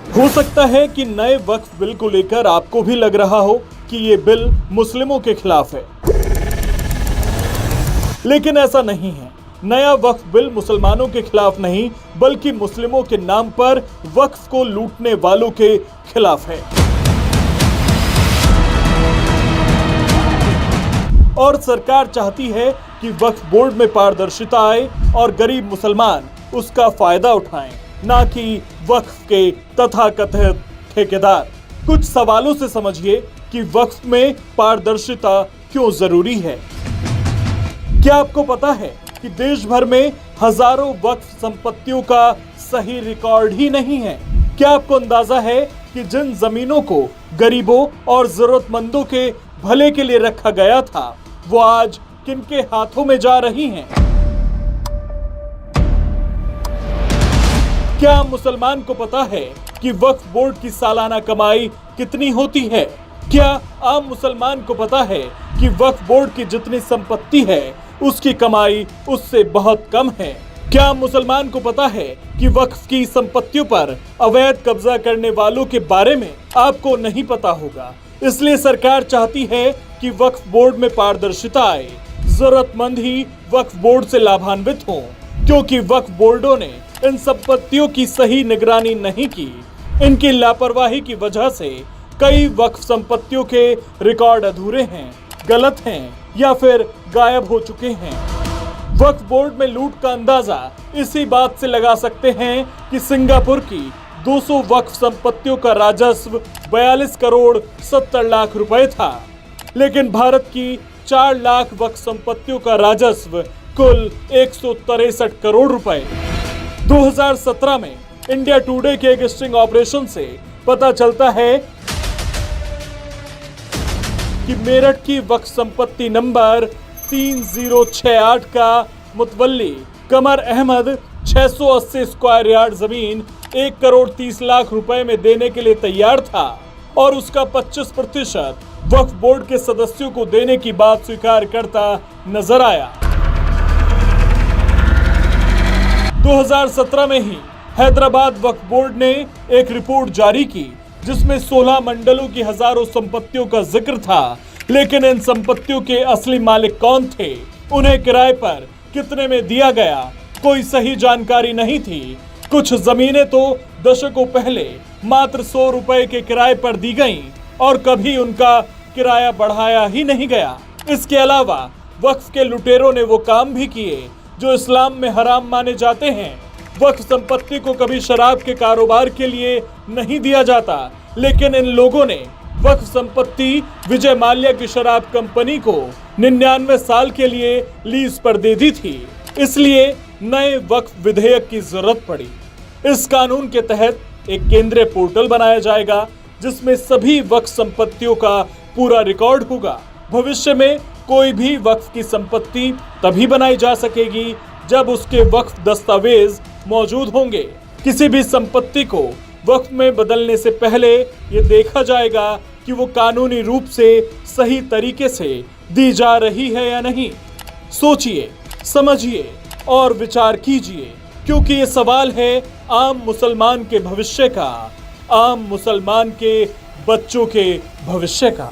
हो सकता है कि नए वक्फ बिल को लेकर आपको भी लग रहा हो कि ये बिल मुस्लिमों के खिलाफ है, लेकिन ऐसा नहीं है। नया वक्फ बिल मुसलमानों के खिलाफ नहीं, बल्कि मुस्लिमों के नाम पर वक्फ को लूटने वालों के खिलाफ है। और सरकार चाहती है कि वक्फ बोर्ड में पारदर्शिता आए और गरीब मुसलमान उसका फायदा उठाएं, ना कि वक्फ के तथाकथित ठेकेदार। कुछ सवालों से समझिए कि वक्फ में पारदर्शिता क्यों जरूरी है। क्या आपको पता है कि देश भर में हजारों वक्फ संपत्तियों का सही रिकॉर्ड ही नहीं है? क्या आपको अंदाजा है कि जिन जमीनों को गरीबों और जरूरतमंदों के भले के लिए रखा गया था, वो आज किनके हाथों में जा रही हैं? क्या आम मुसलमान को पता है कि वक्फ बोर्ड की सालाना कमाई कितनी होती है? क्या आम मुसलमान को पता है कि वक्फ बोर्ड की जितनी संपत्ति है उसकी कमाई उससे बहुत कम है? क्या आम मुसलमान को पता है कि वक्फ की संपत्तियों पर अवैध कब्जा करने वालों के बारे में आपको नहीं पता होगा? इसलिए सरकार चाहती है कि वक्फ बोर्ड में पारदर्शिता आए, जरूरतमंद ही वक्फ बोर्ड से लाभान्वित हों, क्योंकि वक्फ बोर्डों ने इन संपत्तियों की सही निगरानी नहीं की। इनकी लापरवाही की वजह से कई वक्फ संपत्तियों के रिकॉर्ड अधूरे हैं, गलत हैं या फिर गायब हो चुके हैं। वक्फ बोर्ड में लूट का अंदाजा इसी बात से लगा सकते हैं कि सिंगापुर की 200 वक्फ संपत्तियों का राजस्व 42 करोड़ 70 लाख रुपए था, लेकिन भारत की 4 लाख वक्फ संपत्तियों का राजस्व कुल 163 करोड़ रुपए। 2017 में इंडिया टुडे के एक स्टिंग ऑपरेशन से पता चलता है कि मेरठ की वक्फ संपत्ति नंबर 3068 का मुतवल्ली कमर अहमद 680 स्क्वायर यार्ड जमीन 1 करोड़ 30 लाख रुपए में देने के लिए तैयार था और उसका 25% वक्फ बोर्ड के सदस्यों को देने की बात स्वीकार करता नजर आया। 2017 में ही हैदराबाद वक्फ बोर्ड ने एक रिपोर्ट जारी की जिसमें 16 मंडलों की हजारों संपत्तियों का जिक्र था, लेकिन इन संपत्तियों के असली मालिक कौन थे, उन्हें किराए पर कितने में दिया गया, कोई सही जानकारी नहीं थी। कुछ जमीनें तो दशकों पहले मात्र 100 रुपए के किराए पर दी गईं और कभी उनका किराया बढ़ाया ही नहीं गया। इसके अलावा वक्फ के लुटेरों ने वो काम भी किए जो इस्लाम में हराम माने जाते हैं। वक्फ संपत्ति को कभी शराब के कारोबार के लिए नहीं दिया जाता, लेकिन इन लोगों ने वक्फ संपत्ति विजय माल्या की शराब कंपनी को 99 साल के लिए लीज पर दे दी थी। इसलिए नए वक्फ विधेयक की जरूरत पड़ी। इस कानून के तहत एक केंद्रीय पोर्टल बनाया जाएगा जिसमें सभी वक्फ संपत्तियों का पूरा रिकॉर्ड होगा। भविष्य में कोई भी वक्फ की संपत्ति तभी बनाई जा सकेगी जब उसके वक्फ दस्तावेज मौजूद होंगे। किसी भी संपत्ति को वक्फ में बदलने से पहले ये देखा जाएगा कि वो कानूनी रूप से सही तरीके से दी जा रही है या नहीं। सोचिए, समझिए और विचार कीजिए, क्योंकि ये सवाल है आम मुसलमान के भविष्य का, आम मुसलमान के बच्चों के भविष्य का।